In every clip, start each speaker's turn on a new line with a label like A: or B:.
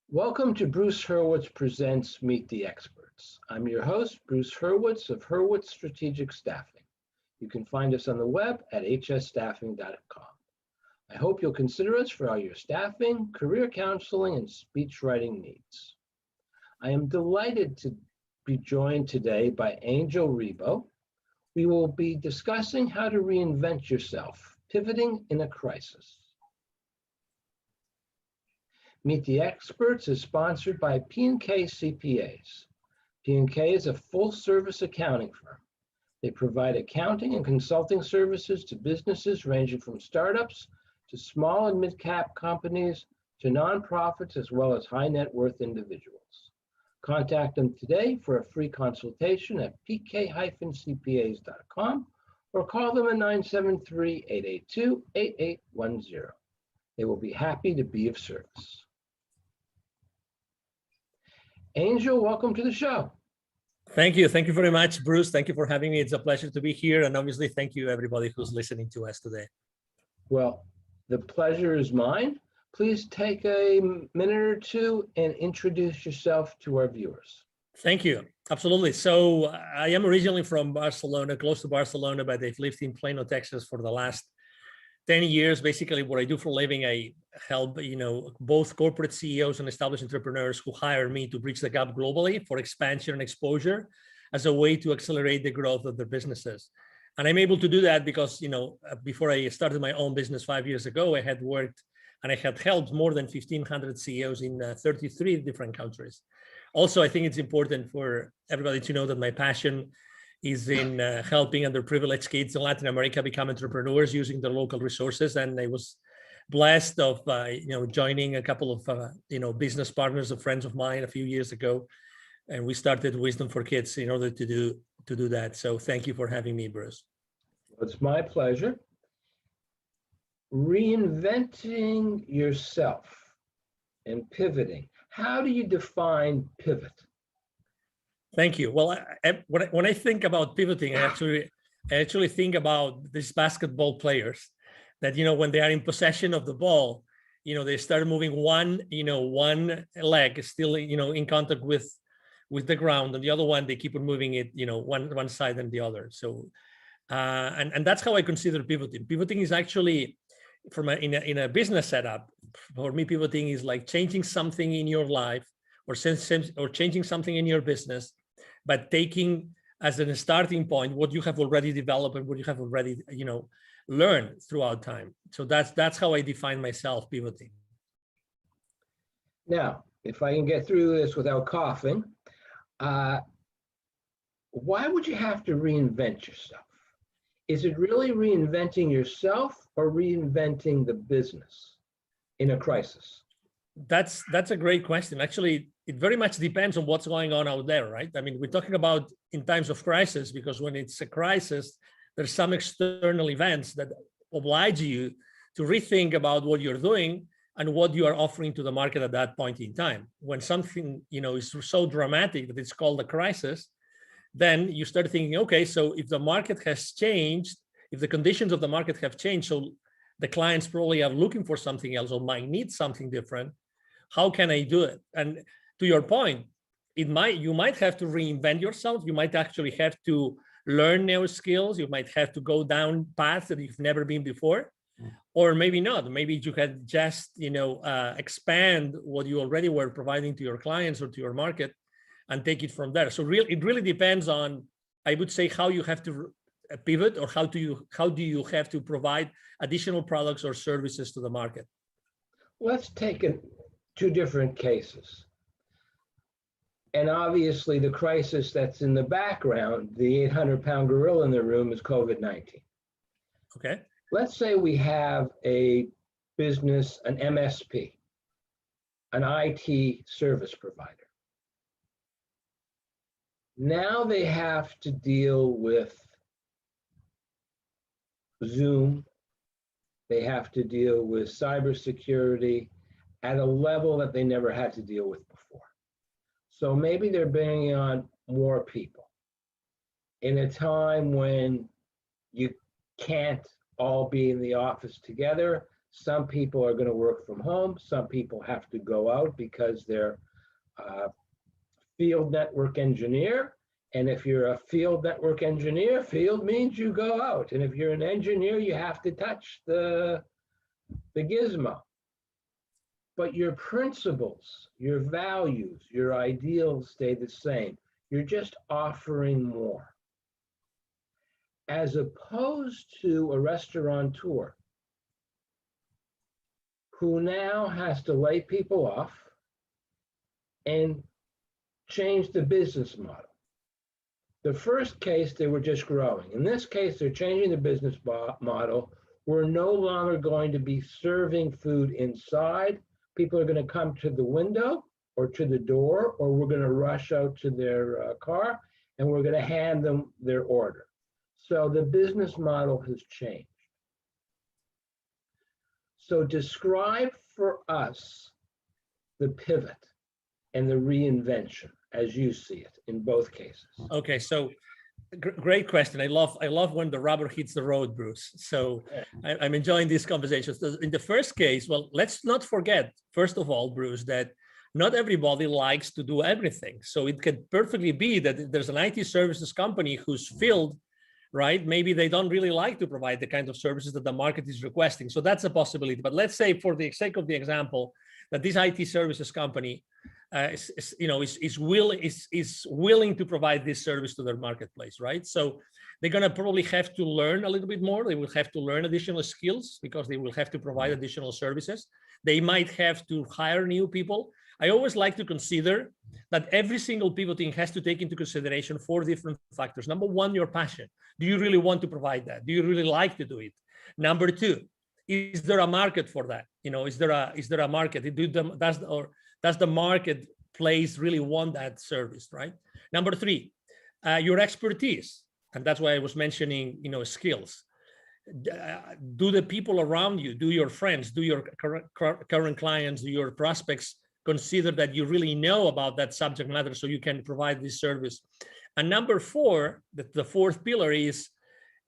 A: Welcome to Bruce Hurwitz Presents Meet the Experts. I'm your host, Bruce Hurwitz of Hurwitz Strategic Staffing. You can find us on the web at hsstaffing.com. I hope you'll consider us for all your staffing, career counseling, and speech writing needs. I am delighted to be joined today by Angel Ribo. We will be discussing how to reinvent yourself, pivoting in a crisis. Meet the Experts is sponsored by P&K CPAs. P&K is a full-service accounting firm. They provide accounting and consulting services to businesses ranging from startups to small and mid-cap companies to nonprofits as well as high-net-worth individuals. Contact them today for a free consultation at pk-cpas.com or call them at 973-882-8810. They will be happy to be of service. Angel, welcome to the show.
B: Thank you. Thank you very much, Bruce. Thank you for having me. It's a pleasure to be here. And obviously, thank you, everybody who's listening to us today.
A: Well, the pleasure is mine. Please take a minute or two and introduce yourself to our viewers.
B: Thank you. Absolutely. So I am originally from Barcelona, close to Barcelona, but I've lived in Plano, Texas for the last 10 years. Basically, what I do for a living, I help both corporate CEOs and established entrepreneurs who hire me to bridge the gap globally for expansion and exposure as a way to accelerate the growth of their businesses. And I'm able to do that because, before I started my own business 5 years ago, I had worked and I had helped more than 1,500 CEOs in 33 different countries. Also, I think it's important for everybody to know that my passion is in helping underprivileged kids in Latin America become entrepreneurs using their local resources. And I was blessed of joining a couple of business partners, of friends of mine, a few years ago, and we started Wisdom for Kids in order to do that. So thank you for having me, Bruce.
A: It's my pleasure. Reinventing yourself and pivoting. How do you define pivot?
B: Thank you. Well, when I think about pivoting, I actually think about these basketball players that, when they are in possession of the ball, they start moving one leg is still, in contact with the ground, and the other one, they keep on moving it, one side and the other. So, and that's how I consider pivoting. Pivoting is actually in a business setup. For me, pivoting is like changing something in your life or changing something in your business, but taking as a starting point what you have already developed and what you have already, learned throughout time. So that's how I define myself pivoting.
A: Now, if I can get through this without coughing, why would you have to reinvent yourself? Is it really reinventing yourself or reinventing the business in a crisis?
B: That's a great question. Actually, it very much depends on what's going on out there, right? I mean, we're talking about in times of crisis, because when it's a crisis, there's some external events that oblige you to rethink about what you're doing and what you are offering to the market at that point in time. When something, is so dramatic that it's called a crisis, then you start thinking, okay, so if the market has changed, if the conditions of the market have changed, so the clients probably are looking for something else or might need something different. How can I do it? And to your point, you might have to reinvent yourself. You might actually have to learn new skills. You might have to go down paths that you've never been before, or maybe not. Maybe you can just, expand what you already were providing to your clients or to your market and take it from there. So it really depends on, I would say, how you have to pivot, or how do you have to provide additional products or services to the market.
A: Let's take two different cases. And obviously the crisis that's in the background, the 800-pound gorilla in the room, is COVID-19.
B: Okay.
A: Let's say we have a business, an MSP, an IT service provider. Now they have to deal with Zoom. They have to deal with cybersecurity at a level that they never had to deal with before. So maybe they're bringing on more people in a time when you can't all be in the office together. Some people are going to work from home. Some people have to go out because they're field network engineer. And if you're a field network engineer, field means you go out. And if you're an engineer, you have to touch the gizmo. But your principles, your values, your ideals stay the same. You're just offering more. As opposed to a restaurateur who now has to lay people off and change the business model. The first case, they were just growing. In this case, they're changing the business model. We're no longer going to be serving food inside. People are going to come to the window or to the door, or we're going to rush out to their car, and we're going to hand them their order. So the business model has changed. So describe for us the pivot and the reinvention as you see it in both cases.
B: Okay, so great question. I love when the rubber hits the road, Bruce. So I'm enjoying these conversations. In the first case, well, let's not forget, first of all, Bruce, that not everybody likes to do everything. So it could perfectly be that there's an IT services company who's filled, right? Maybe they don't really like to provide the kind of services that the market is requesting. So that's a possibility. But let's say, for the sake of the example, that this IT services company is willing to provide this service to their marketplace, right? So they're going to probably have to learn a little bit more. They will have to learn additional skills because they will have to provide additional services. They might have to hire new people. I always like to consider that every single pivoting has to take into consideration 4 different factors. Number 1, your passion. Do you really want to provide that? Do you really like to do it? Number 2, is there a market for that? Is there a market? Does the marketplace really want that service, right? Number 3, your expertise, and that's why I was mentioning, skills. Do the people around you, do your friends, do your current clients, do your prospects consider that you really know about that subject matter so you can provide this service? And number 4, the fourth pillar is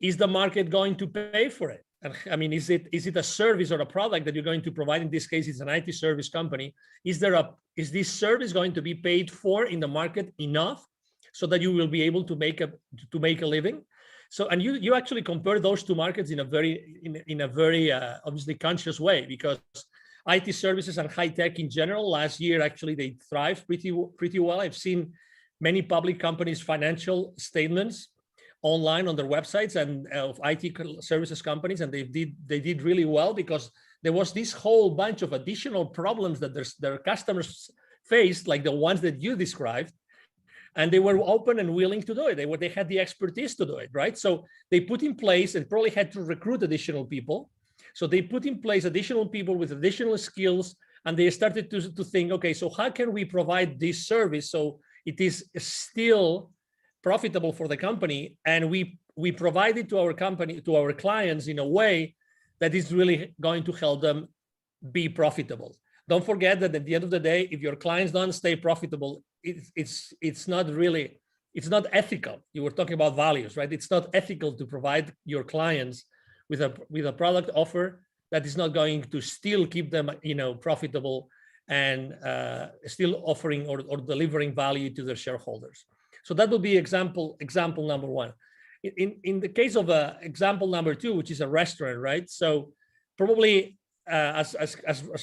B: the market going to pay for it? And I mean, is it a service or a product that you're going to provide? In this case, it's an IT service company. Is this service going to be paid for in the market enough so that you will be able to make a living? So, and you actually compare those 2 markets in a very obviously conscious way, because IT services and high tech in general, last year actually they thrived pretty well. I've seen many public companies' financial statements online on their websites and of IT services companies, and they did really well because there was this whole bunch of additional problems that their customers faced, like the ones that you described, and they were open and willing to do it. They had the expertise to do it, right? So they put in place and probably had to recruit additional people. So they put in place additional people with additional skills, and they started to think, okay, so how can we provide this service so it is still profitable for the company, and we provide it to our clients in a way that is really going to help them be profitable. Don't forget that at the end of the day, if your clients don't stay profitable, it's not ethical. You were talking about values, right? It's not ethical to provide your clients with a product offer that is not going to still keep them, profitable and still offering or delivering value to their shareholders. So that would be example number 1. In the case of example number 2, which is a restaurant, right? So probably as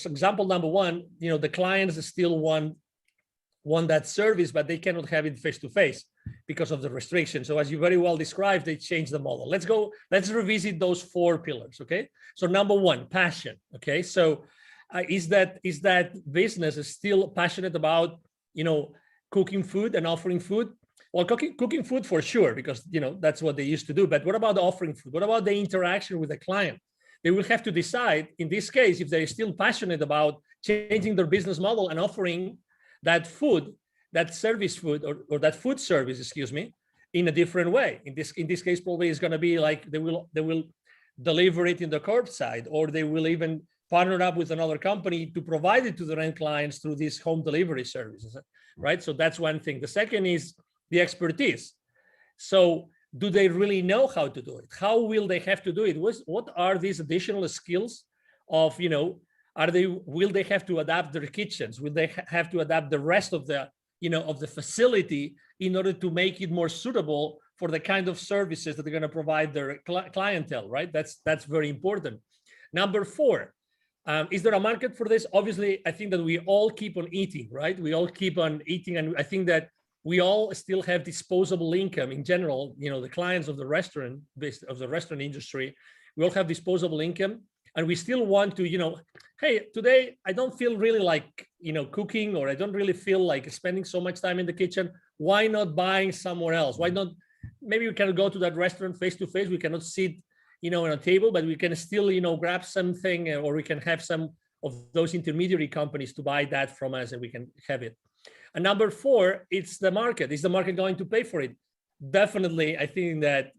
B: example number 1, the clients still want that service, but they cannot have it face to face because of the restrictions. So as you very well described, they changed the model. Let's revisit those 4 pillars. Okay. So number 1, passion. Okay. So is that business is still passionate about, cooking food and offering food? Well, cooking food for sure, because that's what they used to do. But what about offering food? What about the interaction with the client? They will have to decide in this case if they're still passionate about changing their business model and offering that food, that service food, or that food service, in a different way. In this case, probably it's going to be like they will deliver it in the curbside, or they will even partner up with another company to provide it to their end clients through these home delivery services, right? So that's one thing. The second is the expertise. So do they really know how to do it? How will they have to do it? What are these additional skills of, will they have to adapt their kitchens? Will they have to adapt the rest of the, of the facility in order to make it more suitable for the kind of services that they're going to provide their clientele, right? That's very important. Number 4, is there a market for this? Obviously, I think that we all keep on eating, right? We all keep on eating, and I think that we all still have disposable income in general. The clients of the restaurant industry, we all have disposable income, and we still want to, hey, today I don't feel really like, cooking, or I don't really feel like spending so much time in the kitchen. Why not buying somewhere else? Why not? Maybe we can go to that restaurant face to face. We cannot sit, on a table, but we can still, grab something, or we can have some of those intermediary companies to buy that from us, and we can have it. And number 4, it's the market. Is the market going to pay for it? Definitely. I think that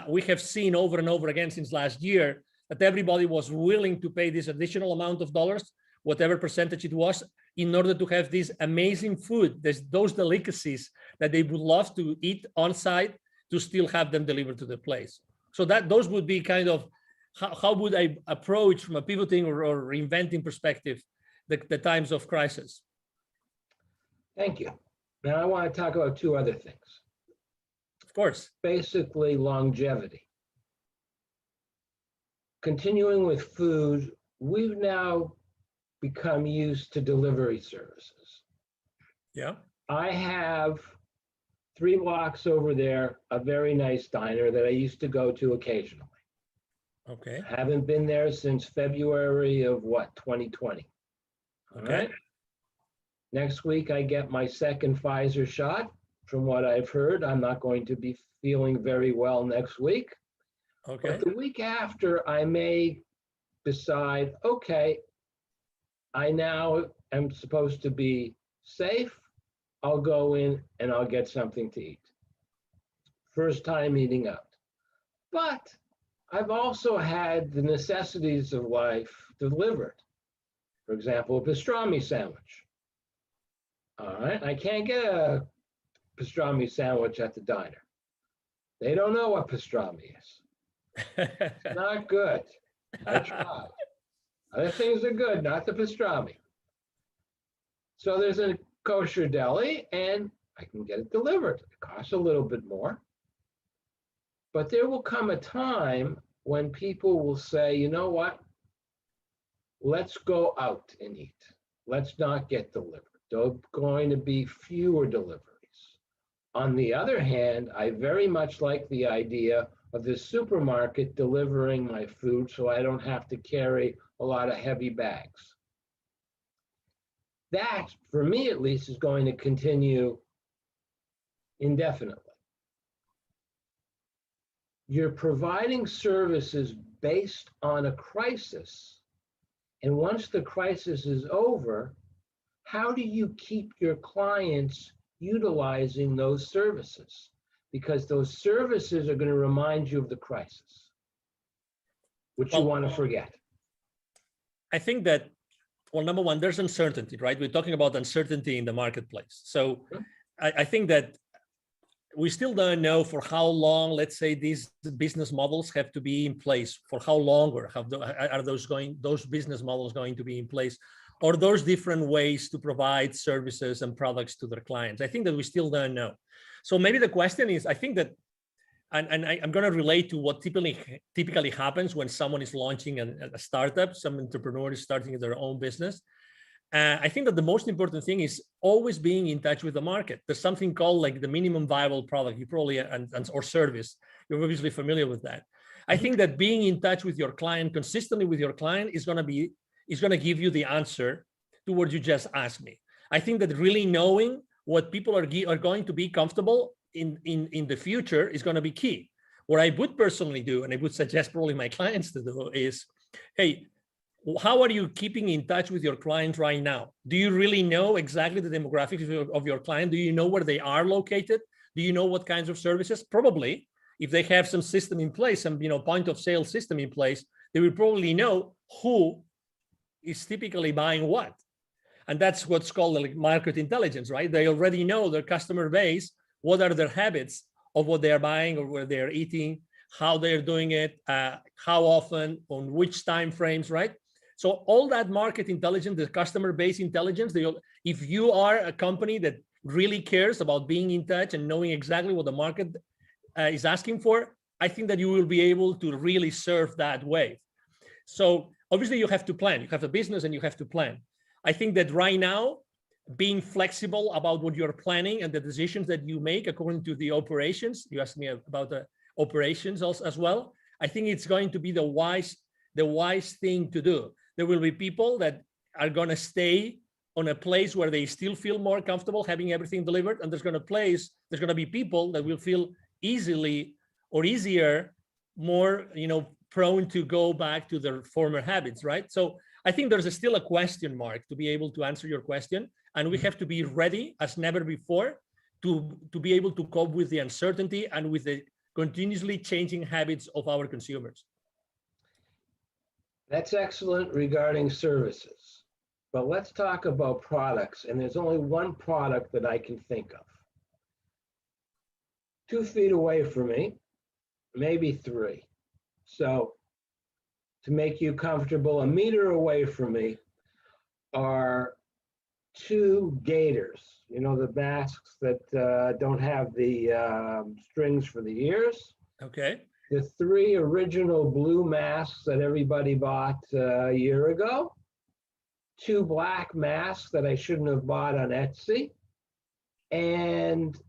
B: we have seen over and over again since last year that everybody was willing to pay this additional amount of dollars, whatever percentage it was, in order to have this amazing food, those delicacies that they would love to eat on site, to still have them delivered to the place. So those would be kind of how would I approach, from a pivoting or reinventing perspective, the times of crisis.
A: Thank you. Now I want to talk about 2 other things.
B: Of course.
A: Basically, longevity. Continuing with food, we've now become used to delivery services.
B: Yeah.
A: I have 3 blocks over there, a very nice diner that I used to go to occasionally.
B: Okay.
A: I haven't been there since February of 2020. All
B: Okay.
A: right. Next week, I get my second Pfizer shot. From what I've heard, I'm not going to be feeling very well next week.
B: Okay.
A: But the week after, I may decide, okay, I now am supposed to be safe. I'll go in and I'll get something to eat. First time eating out. But I've also had the necessities of life delivered. For example, a pastrami sandwich. All right, I can't get a pastrami sandwich at the diner. They don't know what pastrami is. It's not good. I tried. Other things are good, not the pastrami. So there's a kosher deli, and I can get it delivered. It costs a little bit more. But there will come a time when people will say, you know what? Let's go out and eat. Let's not get delivered. There are going to be fewer deliveries. On the other hand, I very much like the idea of the supermarket delivering my food so I don't have to carry a lot of heavy bags. That, for me at least, is going to continue indefinitely. You're providing services based on a crisis, and once the crisis is over, how do you keep your clients utilizing those services? Because those services are going to remind you of the crisis, which you want to forget.
B: I think that, well, number one, there's uncertainty, right? We're talking about uncertainty in the marketplace. So I think that we still don't know for how long, let's say, these business models have to be in place. For how long, or are those business models going to be in place, or those different ways to provide services and products to their clients? I think that we still don't know. So maybe the question is, I think that, and I'm going to relate to what typically happens when someone is launching a startup, some entrepreneur is starting their own business. I think that the most important thing is always being in touch with the market. There's something called like the minimum viable product. You probably, or service, you're obviously familiar with that. I think that being in touch with your client, consistently with your client, is going to give you the answer to what you just asked me. I think that really knowing what people are going to be comfortable in the future is going to be key. What I would personally do, and I would suggest probably my clients to do, is, hey, how are you keeping in touch with your client right now? Do you really know exactly the demographics of your client? Do you know where they are located? Do you know what kinds of services? Probably, if they have some system in place, some point of sale system in place, they will probably know who is typically buying what. And that's what's called like market intelligence, right? They already know their customer base, what are their habits of what they are buying or where they're eating, how they're doing it, how often, on which time frames, right? So all that market intelligence, the customer base intelligence, if you are a company that really cares about being in touch and knowing exactly what the market is asking for, I think that you will be able to really surf that wave. So obviously you have to plan. You have a business and you have to plan. I think that right now, being flexible about what you're planning and the decisions that you make according to the operations, you asked me about the operations also, as well. I think it's going to be the wise thing to do. There will be people that are going to stay on a place where they still feel more comfortable having everything delivered, and there's going to be people that will feel easier, more prone to go back to their former habits, right? So I think there's still a question mark to be able to answer your question, and we have to be ready as never before to be able to cope with the uncertainty and with the continuously changing habits of our consumers.
A: That's excellent regarding services, but let's talk about products, and there's only one product that I can think of. 2 feet away from me, maybe 3. So to make you comfortable, 1 meter away from me are 2 gaiters. You know, the masks that don't have the strings for the ears.
B: Okay.
A: The 3 original blue masks that everybody bought a year ago. 2 black masks that I shouldn't have bought on Etsy. And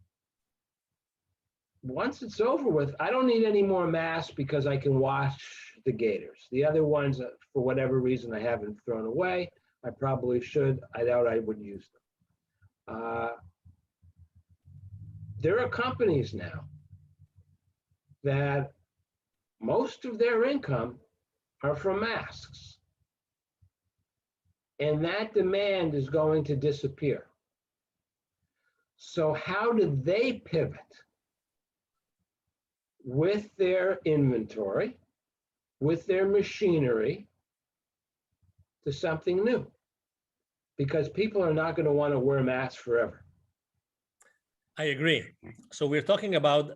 A: once it's over with, I don't need any more masks because I can wash the gaiters. The other ones, for whatever reason, I haven't thrown away. I probably should. I doubt I would use them. There are companies now that most of their income are from masks. And that demand is going to disappear. So how did they pivot with their inventory, with their machinery, to something new? Because people are not going to want to wear masks forever.
B: I agree. So we're talking about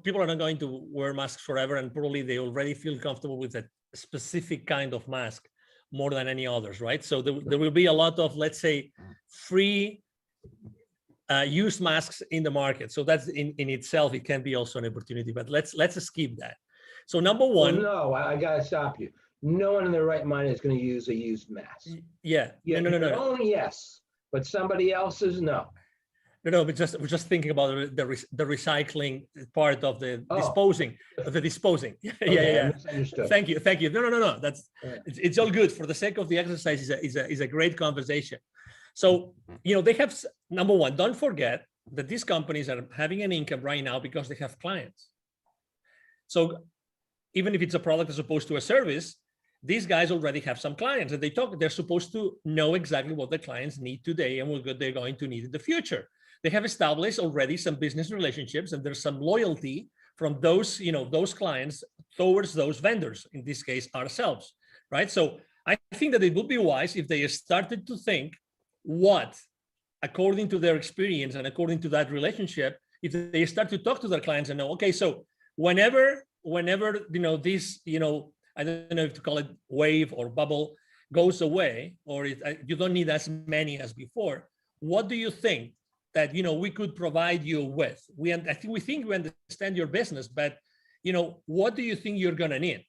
B: people are not going to wear masks forever, and probably they already feel comfortable with a specific kind of mask more than any others, right? So there will be a lot of, let's say, free use masks in the market. So that's in itself, it can be also an opportunity, but let's skip that. So number one.
A: Well, no, I got to stop you. No one in their right mind is going to use a used mask.
B: Yeah. No.
A: Only yes, but somebody else's, no.
B: No, but we're just thinking about the recycling part of the disposing. Yeah.
A: Misunderstood.
B: Thank you. No. It's all good. For the sake of the exercise, is a great conversation. So they have, number one, don't forget that these companies are having an income right now because they have clients. So even if it's a product as opposed to a service, these guys already have some clients, and they're supposed to know exactly what the clients need today and what they're going to need in the future. They have established already some business relationships, and there's some loyalty from those clients towards those vendors, in this case, ourselves, right? So I think that it would be wise if they started to think what, according to their experience and according to that relationship, if they start to talk to their clients and know, okay, so whenever this, I don't know if to call it wave or bubble, goes away, or you don't need as many as before, what do you think that we could provide you with? We think we understand your business, but what do you think you're gonna need?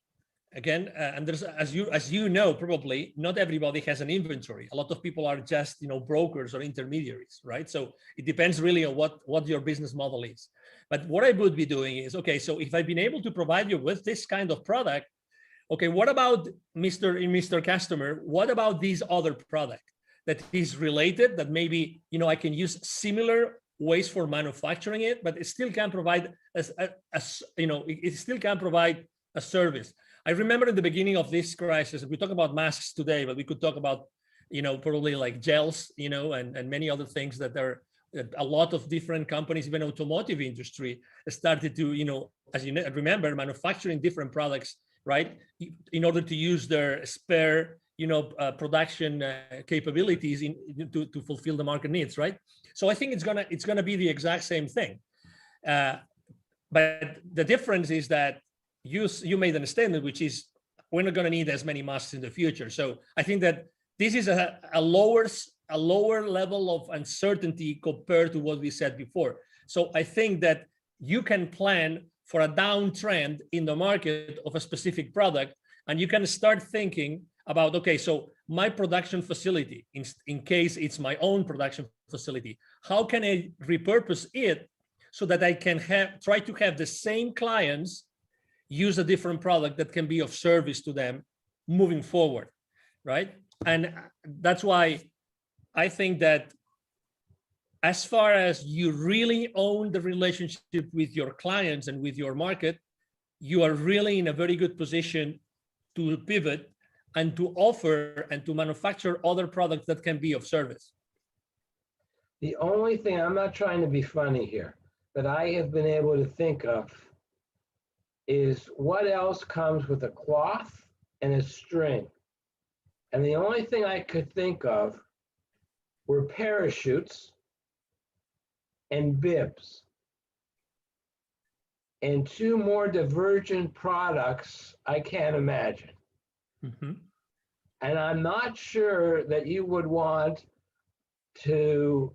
B: Again, and there's, as you know, probably not everybody has an inventory. A lot of people are just brokers or intermediaries, right? So it depends really on what your business model is. But what I would be doing is, okay, so if I've been able to provide you with this kind of product, okay, what about Mr. Customer? What about this other product that is related, that maybe I can use similar ways for manufacturing it, but it still can provide it still can provide a service. I remember in the beginning of this crisis, we talk about masks today, but we could talk about probably like gels, and many other things that are a lot of different companies, even automotive industry, started to as you remember, manufacturing different products, right, in order to use their spare production capabilities to fulfill the market needs, right? So I think it's gonna be the exact same thing. But the difference is that you made a statement, which is we're not going to need as many masks in the future. So I think that this is a lower level of uncertainty compared to what we said before. So I think that you can plan for a downtrend in the market of a specific product, and you can start thinking about, okay, so my production facility, in case it's my own production facility, how can I repurpose it so that I can try to have the same clients use a different product that can be of service to them moving forward, right? And that's why I think that as far as you really own the relationship with your clients and with your market, you are really in a very good position to pivot and to offer and to manufacture other products that can be of service.
A: The only thing, I'm not trying to be funny here, but I have been able to think of is what else comes with a cloth and a string. And the only thing I could think of were parachutes and bibs. And two more divergent products I can't imagine.
B: Mm-hmm.
A: And I'm not sure that you would want to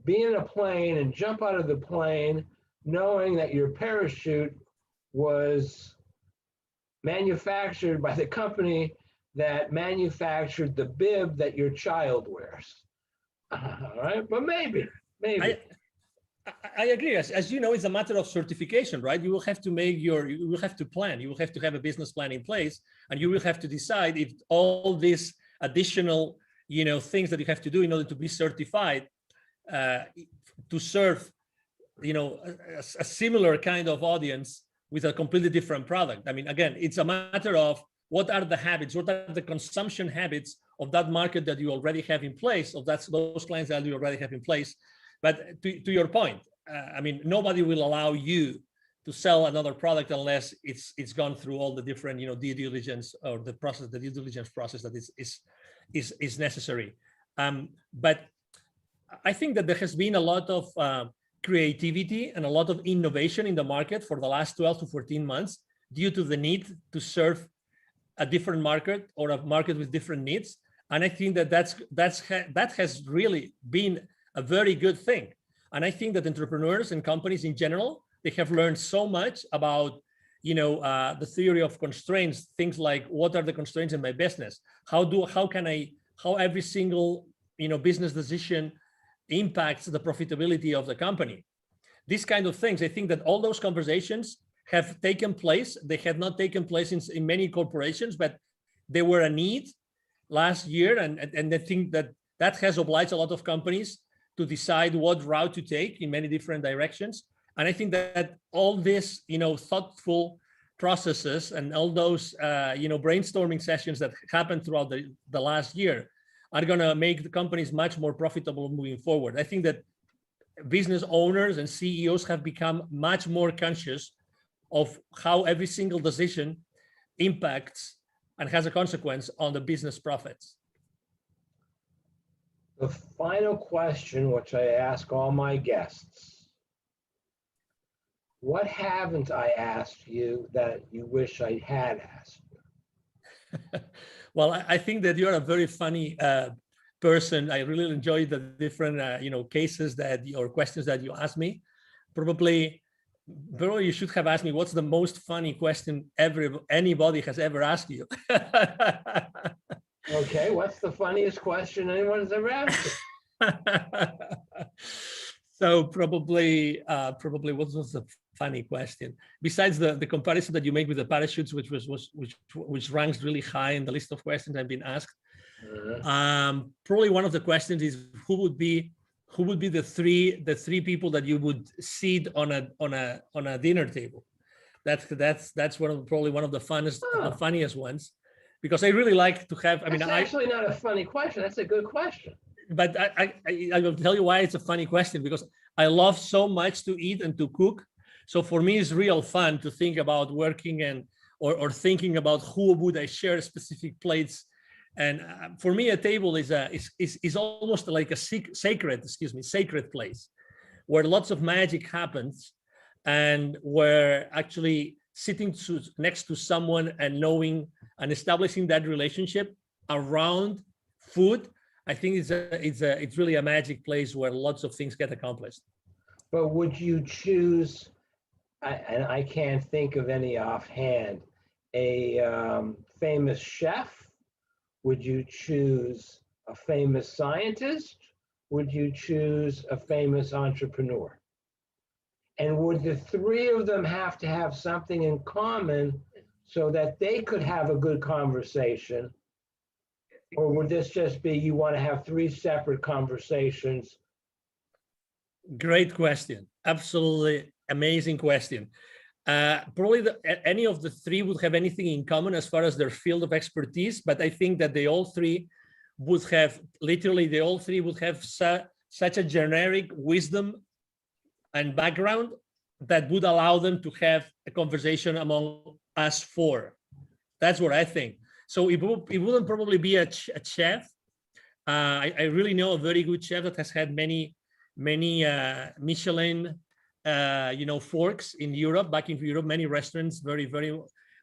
A: be in a plane and jump out of the plane knowing that your parachute was manufactured by the company that manufactured the bib that your child wears. All right, but maybe.
B: I agree. As you know, it's a matter of certification, right? You will have to you will have to plan. You will have to have a business plan in place, and you will have to decide if all these additional, things that you have to do in order to be certified to serve, a similar kind of audience with a completely different product. I mean, again, it's a matter of what are the habits, what are the consumption habits of that market that you already have in place, of those clients that you already have in place. But to your point, I mean, nobody will allow you to sell another product unless it's gone through all the different, due diligence or the due diligence process that is necessary. But I think that there has been a lot of creativity and a lot of innovation in the market for the last 12 to 14 months due to the need to serve a different market or a market with different needs. And I think that has really been a very good thing. And I think that entrepreneurs and companies in general, they have learned so much about, the theory of constraints, things like what are the constraints in my business? How every single, business decision impacts the profitability of the company. These kind of things, I think that all those conversations have taken place. They have not taken place in many corporations, but they were a need last year. And I think that has obliged a lot of companies to decide what route to take in many different directions. And I think that all this, thoughtful processes and all those, brainstorming sessions that happened throughout the last year are going to make the companies much more profitable moving forward. I think that business owners and CEOs have become much more conscious of how every single decision impacts and has a consequence on the business profits.
A: The final question, which I ask all my guests, what haven't I asked you that you wish I had asked you?
B: Well, I think that you're a very funny person. I really enjoy the different, cases or questions that you asked me. Probably you should have asked me what's the most funny question anybody has ever asked you.
A: Okay, what's the funniest question anyone has ever asked you?
B: So probably what was the funny question besides the comparison that you make with the parachutes, which ranks really high in the list of questions I've been asked. Probably one of the questions is who would be the three people that you would seat on a dinner table. That's probably one of the funniest ones, because I really like to have.
A: That's actually not a funny question. That's a good question.
B: But I will tell you why it's a funny question, because I love so much to eat and to cook. So for me, it's real fun to think about working or thinking about who would I share specific plates. And for me, a table is almost like a sacred place where lots of magic happens. and we're actually sitting next to someone and knowing and establishing that relationship around food, I think it's really a magic place where lots of things get accomplished.
A: But would you choose, and I can't think of any offhand, a famous chef? Would you choose a famous scientist? Would you choose a famous entrepreneur? And would the three of them have to have something in common so that they could have a good conversation? Or would this just be you want to have three separate conversations?
B: Great question. Absolutely amazing question. Probably any of the three would have anything in common as far as their field of expertise, but I think that they all three would have, literally, they all three would have such a generic wisdom and background that would allow them to have a conversation among us four. That's what I think. So it wouldn't probably be a chef. I really know a very good chef that has had many Michelin forks in Europe, back in Europe, many restaurants, very,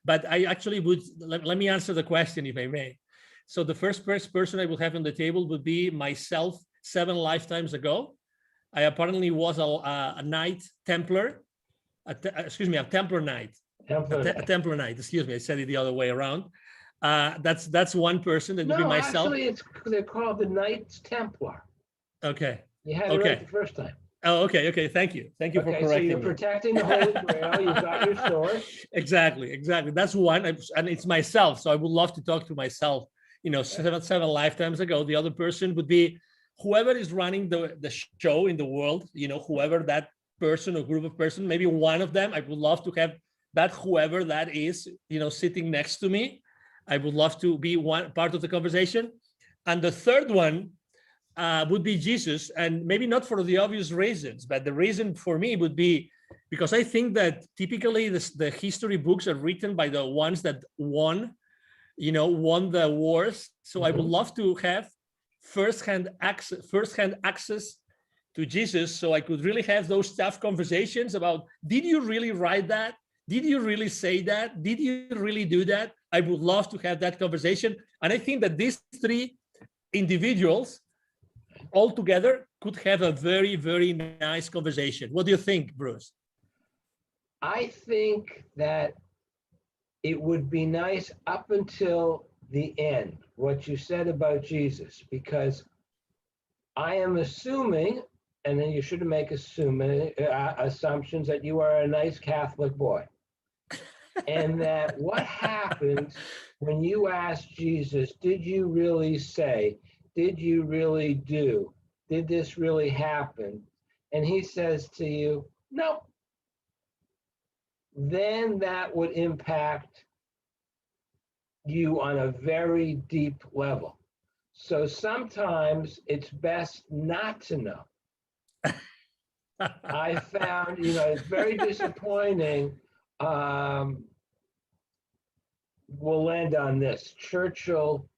B: but I actually would, let me answer the question if I may. So the first person I would have on the table would be myself 7 lifetimes ago. I apparently was a Knight Templar, a Templar Knight. A Templar Knight, excuse me, I said it the other way around. That's one person, that would be myself.
A: Actually, they're called the Knights Templar.
B: Okay.
A: You had it right the first time.
B: Oh, okay. Thank you for correcting me.
A: So you're protecting the Holy Grail. You've got your sword.
B: Exactly. That's one, and it's myself. So I would love to talk to myself. 7 lifetimes ago. The other person would be whoever is running the show in the world. Whoever that person or group of person. Maybe one of them. I would love to have that whoever that is. Sitting next to me. I would love to be one part of the conversation. And the third one would be Jesus, and maybe not for the obvious reasons, but the reason for me would be because I think that typically the history books are written by the ones that won the wars. So I would love to have firsthand access to Jesus, so I could really have those tough conversations about, did you really write that? Did you really say that? Did you really do that? I would love to have that conversation. And I think that these three individuals all together could have a very, very nice conversation. What do you think, Bruce?
A: I think that it would be nice up until the end, what you said about Jesus, because I am assuming, and then you shouldn't make assumptions, that you are a nice Catholic boy. And that what happens when you ask Jesus, did you really say, did you really do, did this really happen? And he says to you, no. Then that would impact you on a very deep level. So sometimes it's best not to know. I found, it's very disappointing. We'll end on this. Churchill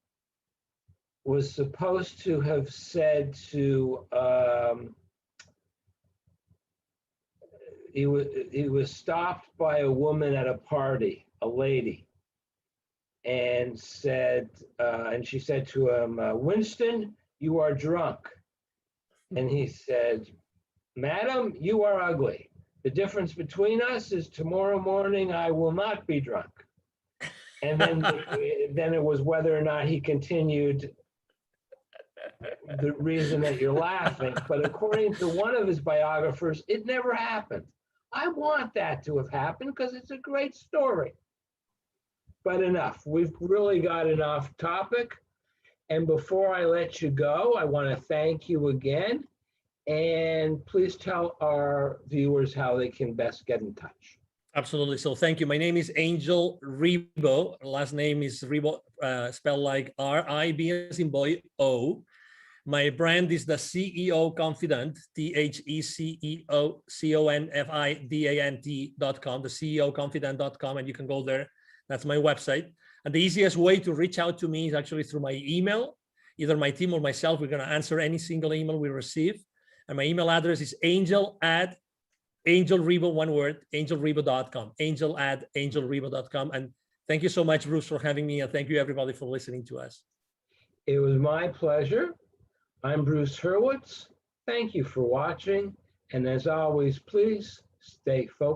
A: was supposed to have said to, he was stopped by a woman at a party, a lady, and she said to him, Winston, you are drunk. And he said, Madam, you are ugly. The difference between us is tomorrow morning I will not be drunk. And then it was whether or not he continued the reason that you're laughing. But according to one of his biographers, it never happened. I want that to have happened because it's a great story. But enough. We've really got an off topic. And before I let you go, I want to thank you again. And please tell our viewers how they can best get in touch.
B: Absolutely. So thank you. My name is Angel Ribo. Last name is Ribo, spelled like R-I-B as in boy, O. My brand is the CEO Confidant, THECEO-CONFIDANT.com, the CEOConfidant.com, and you can go there. That's my website. And the easiest way to reach out to me is actually through my email. Either my team or myself, we're going to answer any single email we receive. And my email address is angel@ Angel Ribo, one word, angelribo.com, angel@angelribo.com. And thank you so much, Bruce, for having me. And thank you, everybody, for listening to us.
A: It was my pleasure. I'm Bruce Hurwitz. Thank you for watching. And as always, please stay focused.